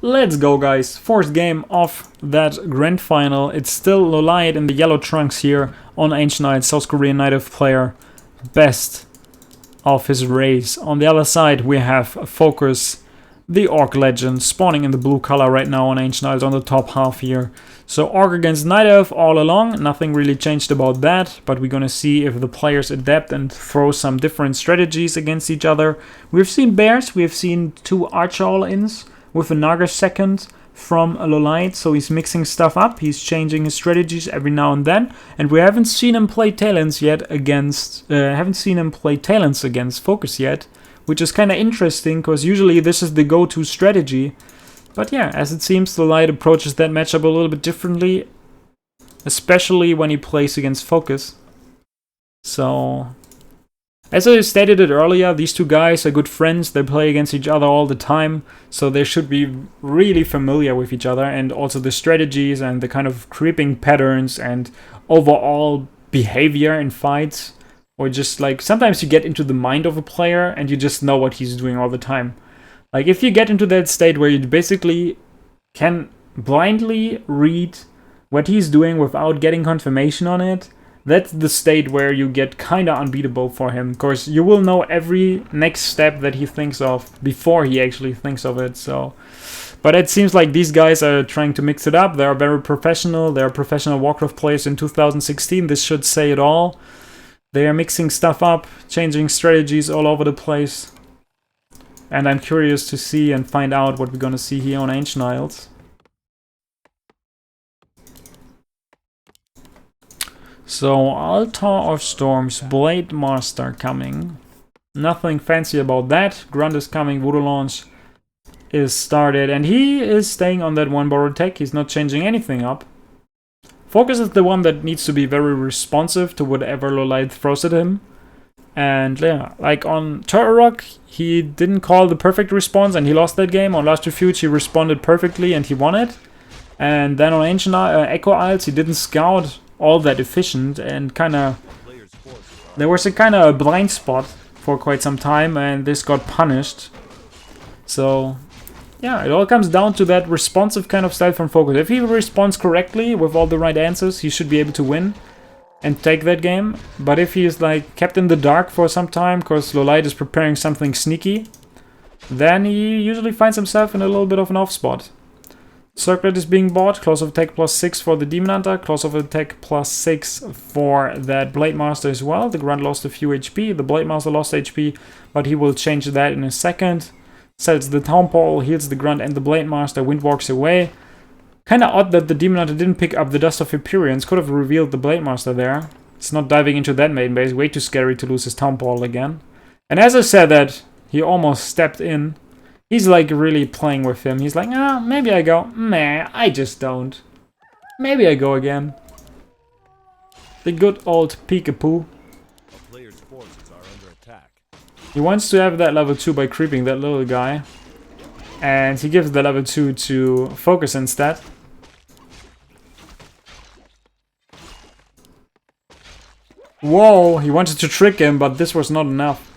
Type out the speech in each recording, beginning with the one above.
let's go, guys. Fourth game of that grand final. It's still LawLiet in the yellow trunks here on Ancient Knight, South Korean native player. Best of his race. On the other side, we have FoCuS, the Orc legend, spawning in the blue color right now on Ancient Knight on the top half here. So Orc against Night Elf all along. Nothing really changed about that, but we're gonna see if the players adapt and throw some different strategies against each other. We've seen bears, we've seen 2 Archer all-ins with a Naga second from LawLiet, so he's mixing stuff up, he's changing his strategies every now and then, and we haven't seen him play Talents yet against, against FoCuS yet, which is kind of interesting, because usually this is the go-to strategy. But yeah, as it seems, LawLiet approaches that matchup a little bit differently, especially when he plays against FoCuS. So, as I stated it earlier, these two guys are good friends, they play against each other all the time, so they should be really familiar with each other, and also the strategies and the kind of creeping patterns and overall behavior in fights. Or just like, sometimes you get into the mind of a player and you just know what he's doing all the time. Like if you get into that state where you basically can blindly read what he's doing without getting confirmation on it, that's the state where you get kind of unbeatable for him. Of course, you will know every next step that he thinks of before he actually thinks of it. So, but it seems like these guys are trying to mix it up. They are very professional. They are professional Warcraft players in 2016. This should say it all. They are mixing stuff up, changing strategies all over the place. And I'm curious to see and find out what we're gonna see here on Ancient Isles. So, Altar of Storms, Blade Master coming. Nothing fancy about that. Grunt is coming, Voodoo Launch is started, and he is staying on that 1 borrowed tech. He's not changing anything up. FoCuS is the one that needs to be very responsive to whatever LawLiet throws at him. And yeah, like on Turtle Rock, he didn't call the perfect response and he lost that game. On Last Refuge, he responded perfectly and he won it. And then on Ancient Echo Isles, he didn't scout all that efficient and there was a kind of blind spot for quite some time, and this got punished. So yeah, it all comes down to that responsive kind of style from FoCuS. If he responds correctly with all the right answers, he should be able to win and take that game. But if he is like kept in the dark for some time because LawLiet is preparing something sneaky, then he usually finds himself in a little bit of an off spot. Circlet is being bought, Claws of Attack +6 for the Demon Hunter, Claws of Attack +6 for that Blade Master as well. The Grunt lost a few HP, the Blade Master lost HP, but he will change that in a second. Sets the Town Portal, heals the Grunt and the Blade Master, Wind walks away. Kinda odd that the Demon Hunter didn't pick up the Dust of Hyperions, could have revealed the Blade Master there. It's not diving into that main base, way too scary to lose his Town Portal again. And as I said that, he almost stepped in. He's like really playing with him. He's like, ah, maybe I go. Meh, I just don't. Maybe I go again. The good old peekapoo. He wants to have that level 2 by creeping that little guy. And he gives the level 2 to FoCuS instead. Whoa, he wanted to trick him, but this was not enough.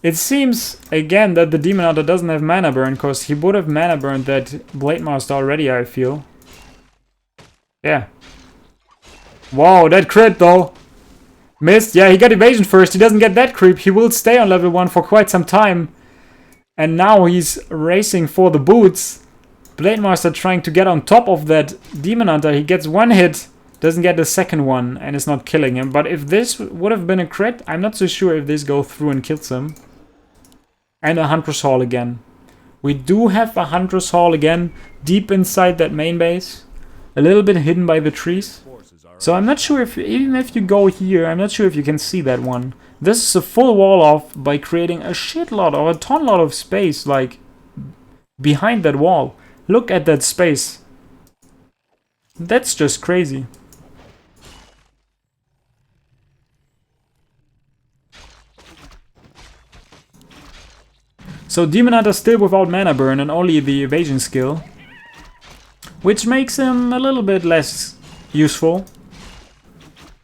It seems, again, that the Demon Hunter doesn't have mana burn, because he would have mana burned that Blade Master already, I feel. Yeah. Wow, that crit though. Missed. Yeah, he got evasion first. He doesn't get that creep. He will stay on level 1 for quite some time. And now he's racing for the boots. Blade Master trying to get on top of that Demon Hunter. He gets one hit, doesn't get the second one, and it's not killing him. But if this would have been a crit, I'm not so sure if this goes through and kills him. And a Hunter's Hall again. We do have a Hunter's Hall again, deep inside that main base. A little bit hidden by the trees. So I'm not sure if, even if you go here, I'm not sure if you can see that one. This is a full wall off by creating a shitload or a ton lot of space, like, behind that wall. Look at that space. That's just crazy. So Demon Hunter still without mana burn and only the evasion skill, which makes him a little bit less useful.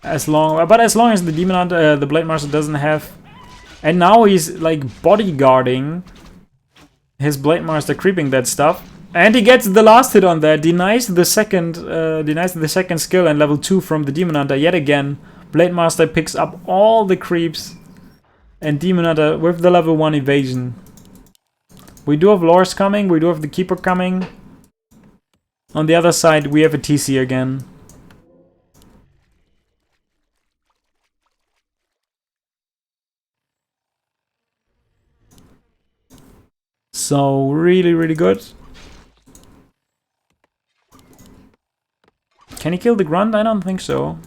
As long as the Demon Hunter, the Blade Master doesn't have, and now he's like bodyguarding his Blade Master creeping that stuff. And he gets the last hit on that, denies the second skill and level 2 from the Demon Hunter yet again. Blade Master picks up all the creeps, and Demon Hunter with the level 1 evasion. We do have Lors coming, we do have the Keeper coming. On the other side, we have a TC again. So, really, really good. Can he kill the Grunt? I don't think so.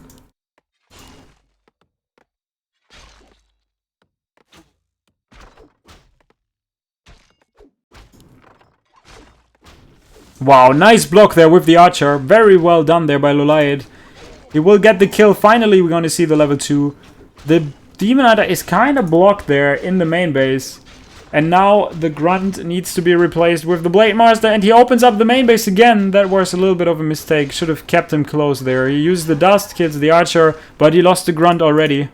Wow, nice block there with the Archer. Very well done there by LawLiet. He will get the kill. Finally, we're going to see the level 2. The Demon Hunter is kind of blocked there in the main base. And now the Grunt needs to be replaced with the Blade Master, and he opens up the main base again. That was a little bit of a mistake. Should have kept him close there. He used the dust, kills the Archer, but he lost the Grunt already.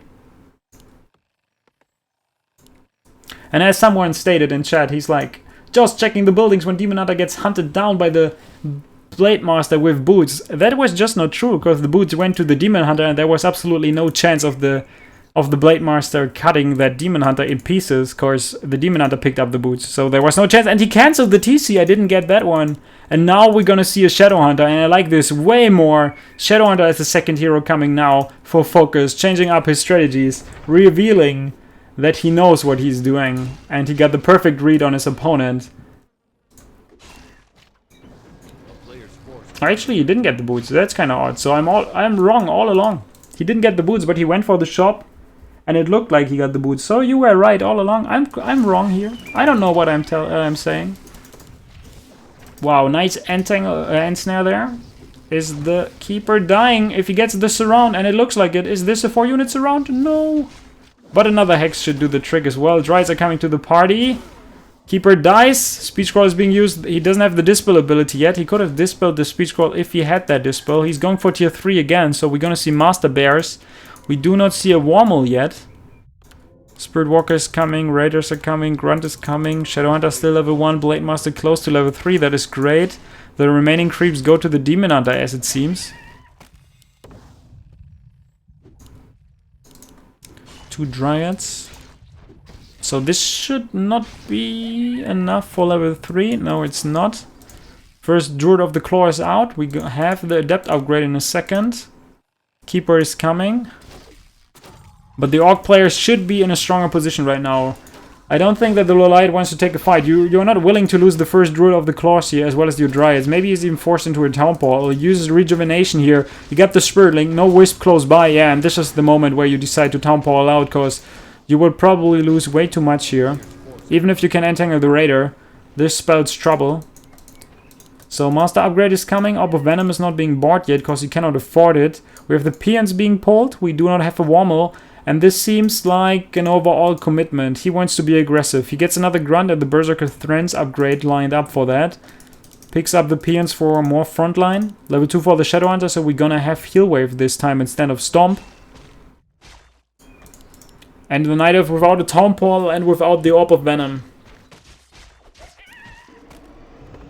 And as someone stated in chat, he's like, just checking the buildings when Demon Hunter gets hunted down by the Blade Master with boots. That was just not true, because the boots went to the Demon Hunter, and there was absolutely no chance of the Blade Master cutting that Demon Hunter in pieces, because the Demon Hunter picked up the boots. So there was no chance. And he cancelled the TC. I didn't get that one. And now we're going to see a Shadow Hunter. And I like this way more. Shadow Hunter is the second hero coming now for FoCuS, changing up his strategies, revealing that he knows what he's doing. And he got the perfect read on his opponent. Actually, he didn't get the boots. That's kind of odd. So I'm wrong all along. He didn't get the boots, but he went for the shop. And it looked like he got the boots. So you were right all along. I'm wrong here. I don't know what I'm saying. Wow, nice end snare there. Is the Keeper dying if he gets the surround? And it looks like it. Is this a 4-unit surround? No. But another Hex should do the trick as well. Drides are coming to the party. Keeper dies. Speed Scroll is being used. He doesn't have the Dispel ability yet. He could have dispelled the Speed Scroll if he had that Dispel. He's going for tier 3 again. So we're going to see Master Bears. We do not see a Wormel yet. Spirit Walker is coming, Raiders are coming, Grunt is coming, Shadow Hunter still level 1, Blade Master close to level 3, that is great. The remaining creeps go to the Demon Hunter as it seems. 2 Dryads. So this should not be enough for level 3, no it's not. First Druid of the Claw is out, we have the Adept upgrade in a second. Keeper is coming. But the Orc players should be in a stronger position right now. I don't think that the LawLiet wants to take a fight. You're not willing to lose the first Druid of the Claws here, as well as your Dryads. Maybe he's even forced into a Townfall. He uses Rejuvenation here. You got the Spirit Link, no Wisp close by. Yeah, and this is the moment where you decide to Townfall out, because you would probably lose way too much here. Even if you can entangle the Raider, this spells trouble. So Master Upgrade is coming. Orb of Venom is not being bought yet, because he cannot afford it. We have the Peons being pulled. We do not have a Wormel. And this seems like an overall commitment. He wants to be aggressive. He gets another Grunt and the Berserker Thren's upgrade lined up for that. Picks up the Peons for more frontline. Level 2 for the Shadow Hunter, so we're gonna have Heal Wave this time instead of Stomp. And the Night Elf without a Townfall and without the Orb of Venom.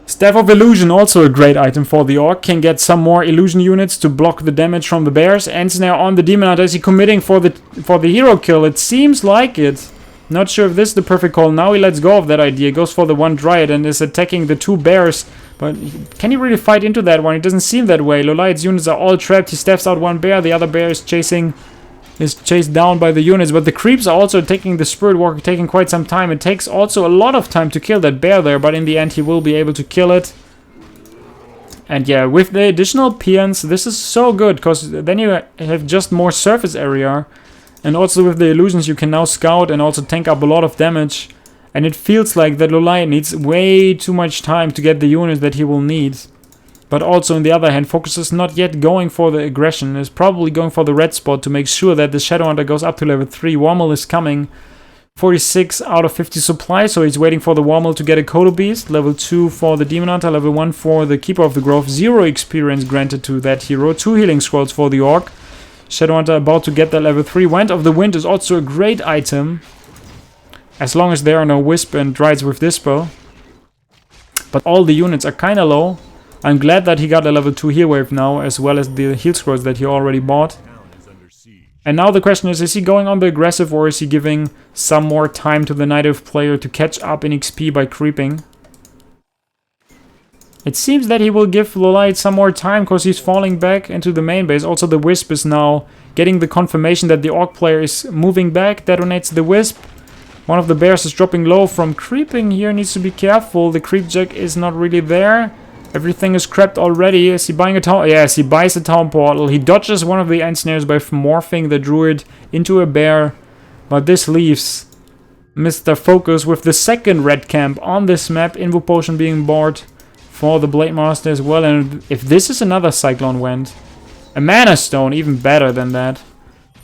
Staff of Illusion, also a great item for the Orc. Can get some more illusion units to block the damage from the bears. Ends now on the Demon Hunter. Is he committing for the hero kill? It seems like it. Not sure if this is the perfect call. Now he lets go of that idea. Goes for the 1 Dryad and is attacking the 2 bears. But can he really fight into that one? It doesn't seem that way. LawLiet's units are all trapped. He staffs out 1 bear. The other bear is chased down by the units, but the creeps are also taking the Spirit Walker, taking quite some time. It takes also a lot of time to kill that bear there, but in the end he will be able to kill it. And yeah, with the additional Peons, this is so good, because then you have just more surface area, and also with the illusions you can now scout and also tank up a lot of damage. And it feels like that LawLiet needs way too much time to get the units that he will need. But also, on the other hand, FoCuS is not yet going for the aggression. Is probably going for the red spot to make sure that the Shadow Hunter goes up to level 3. Wormel is coming. 46 out of 50 supply, so he's waiting for the Wormel to get a Kodo Beast. Level 2 for the Demon Hunter. Level 1 for the Keeper of the Grove. 0 experience granted to that hero. 2 healing scrolls for the Orc. Shadow Hunter about to get that level 3. Wand of the Wind is also a great item. As long as there are no Wisp and Dryads with Dispel. but all the units are kind of low. I'm glad that he got a level 2 heal wave now, as well as the heal scrolls that he already bought. And now the question is he going on the aggressive, or is he giving some more time to the native player to catch up in XP by creeping? It seems that he will give LawLiet some more time because he's falling back into the main base. Also the Wisp is now getting the confirmation that the Orc player is moving back, detonates the Wisp. One of the bears is dropping low from creeping here, needs to be careful. The creep jack is not really there. Everything is crept already. Is he buying a town? Yes, he buys a town portal. He dodges one of the ensnares by morphing the druid into a bear. But this leaves Mr. FoCuS with the second red camp on this map. Invo potion being bought for the Blade Master as well. And if this is another Cyclone Wind, a Mana Stone, even better than that.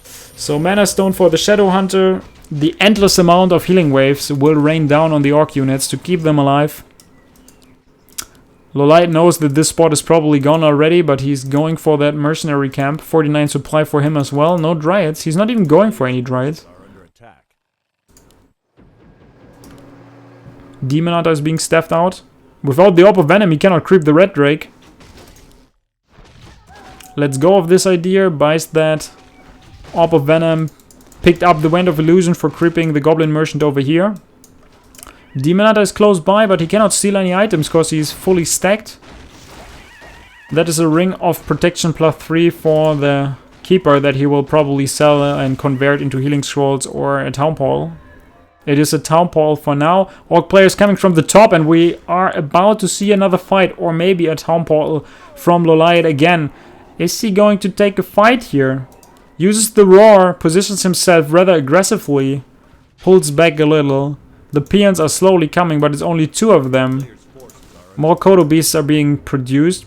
So Mana Stone for the Shadow Hunter. The endless amount of healing waves will rain down on the Orc units to keep them alive. LawLiet knows that this spot is probably gone already, but he's going for that mercenary camp. 49 supply for him as well. No Dryads. He's not even going for any Dryads. Demon Hunter is being staffed out. Without the Orb of Venom, he cannot creep the Red Drake. Let's go of this idea. Buys that Orb of Venom. Picked up the Wand of Illusion for creeping the Goblin Merchant over here. Demon Hunter is close by, but he cannot steal any items because he's fully stacked. That is a Ring of Protection +3 for the Keeper that he will probably sell and convert into healing scrolls or a Town Portal. It is a Town Portal for now. Orc players coming from the top, and we are about to see another fight, or maybe a Town Portal from LawLiet again. Is he going to take a fight here? Uses the Roar, positions himself rather aggressively, pulls back a little. The peons are slowly coming, but it's only 2 of them. More Kodo Beasts are being produced.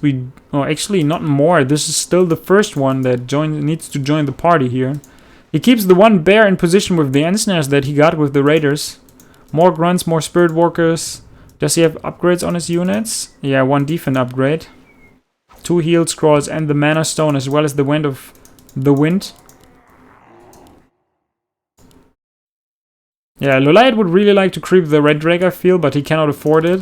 Actually, not more. This is still the first one that needs to join the party here. He keeps the one bear in position with the ensnares that he got with the raiders. More grunts, more spirit walkers. Does he have upgrades on his units? Yeah, 1 defense upgrade. 2 heal scrolls and the mana stone, as well as the Wand of the Wind. Yeah, LawLiet would really like to creep the Red Drake, I feel, but he cannot afford it.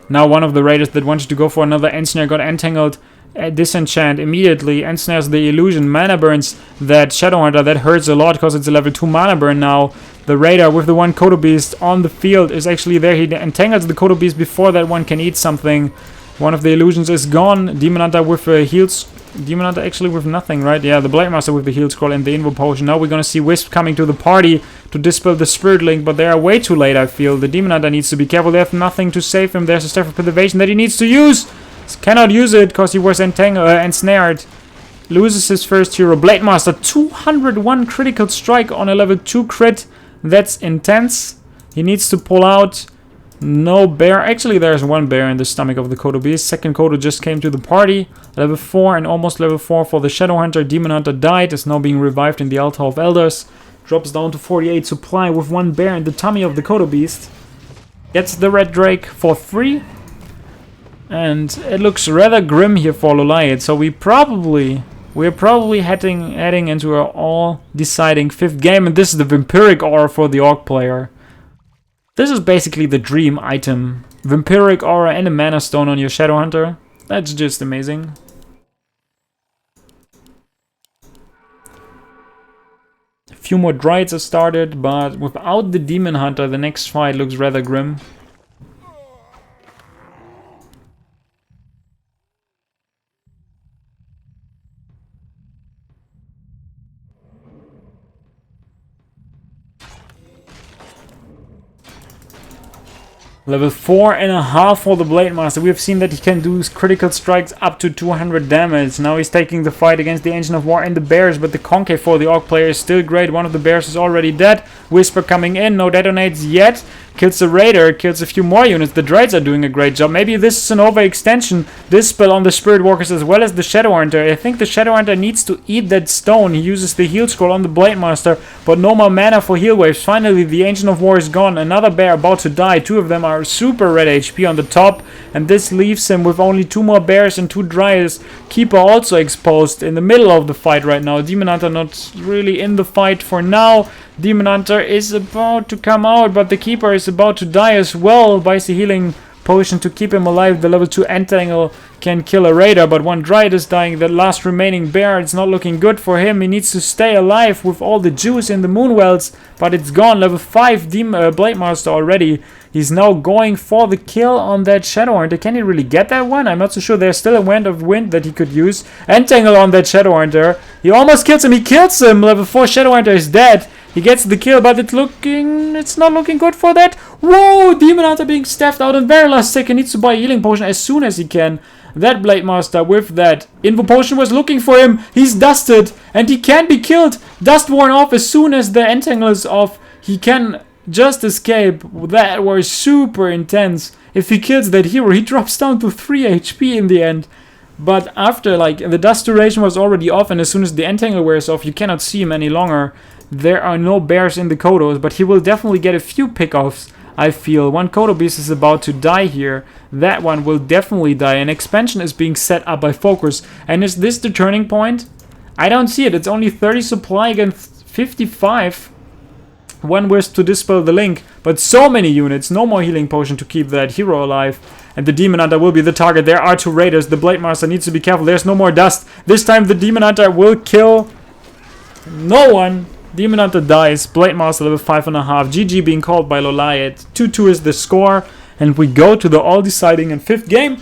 Now one of the raiders that wanted to go for another Ensnare got entangled. Disenchant immediately. Ensnares the illusion. Mana burns that Shadow Hunter. That hurts a lot because it's a level 2 mana burn now. The raider with the 1 Kodo Beast on the field is actually there. He entangles the Kodo Beast before that one can eat something. One of the illusions is gone. Demon Hunter with heals. Demon Hunter actually with nothing, right? Yeah, the Blade Master with the heal scroll and the Invo potion. Now we're gonna see Wisp coming to the party to dispel the Spirit Link, but they are way too late, I feel. The Demon Hunter needs to be careful. They have nothing to save him. There's a Staff of Preservation that he needs to use. Cannot use it because he was ensnared. Loses his first hero. Blade Master, 201 critical strike on a level 2 crit. That's intense. He needs to pull out. No bear. Actually, there's 1 bear in the stomach of the Kodo Beast. Second Kodo just came to the party. Level 4 and almost level 4 for the Shadow Hunter. Demon Hunter died. Is now being revived in the Altar of Elders. Drops down to 48 supply with 1 bear in the tummy of the Kodo Beast. Gets the Red Drake for free. And it looks rather grim here for LawLiet. So we're probably heading into an all-deciding 5th game. And this is the Vampiric Aura for the Orc player. This is basically the dream item. Vampiric Aura and a Mana Stone on your Shadow Hunter. That's just amazing. A few more Dryads are started, but without the Demon Hunter, the next fight looks rather grim. Level 4.5 for the Blade Master. We have seen that he can do critical strikes up to 200 damage. Now he's taking the fight against the Ancient of War and the Bears, but the Concave for the Orc player is still great. One of the Bears is already dead. Whisper coming in, no detonates yet. Kills the Raider, kills a few more units. The Dryads are doing a great job. Maybe this is an overextension. This spell on the Spirit Walkers as well as the Shadow Hunter. I think the Shadow Hunter needs to eat that stone. He uses the heal scroll on the Blade Master, but no more mana for heal waves. Finally, the Ancient of War is gone. Another bear about to die. 2 of them are super red HP on the top, and this leaves him with only 2 more bears and 2 Dryads. Keeper also exposed in the middle of the fight right now. Demon Hunter not really in the fight for now. Demon Hunter is about to come out, but the Keeper is about to die as well. Buys the healing potion to keep him alive. The level 2 Entangle can kill a raider, but one Dryad is dying. The last remaining bear, it's not looking good for him. He needs to stay alive with all the juice in the Moonwells, but it's gone. Level 5 Blade Master already. He's now going for the kill on that Shadow Hunter. Can he really get that one? I'm not so sure. There's still a Wand of Wind that he could use. Entangle on that Shadow Hunter. He almost kills him. He kills him. Level 4 Shadow Hunter is dead. He gets the kill, but it's not looking good for that. Whoa! Demon Hunter being staffed out in very last second. Needs to buy a healing potion as soon as he can. That Blade Master with that Invo Potion was looking for him. He's dusted, and he can be killed. Dust worn off as soon as the Entangle is off. He can just escape. That was super intense. If he kills that hero, he drops down to 3 HP in the end. But after, like, the dust duration was already off, and as soon as the Entangle wears off, you cannot see him any longer. There are no bears in the Kodos, but he will definitely get a few pickoffs, I feel. One Kodo beast is about to die here. That one will definitely die. An expansion is being set up by FoCuS. And is this the turning point? I don't see it. It's only 30 supply against 55. One wish to dispel the link, but so many units. No more healing potion to keep that hero alive. And the Demon Hunter will be the target. There are 2 raiders. The Blade Master needs to be careful. There's no more dust. This time the Demon Hunter will kill no one. Demon Hunter dies. Blade Master level 5.5. GG being called by LawLiet. 2-2 is the score. And we go to the all-deciding and 5th game.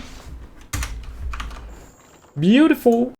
Beautiful.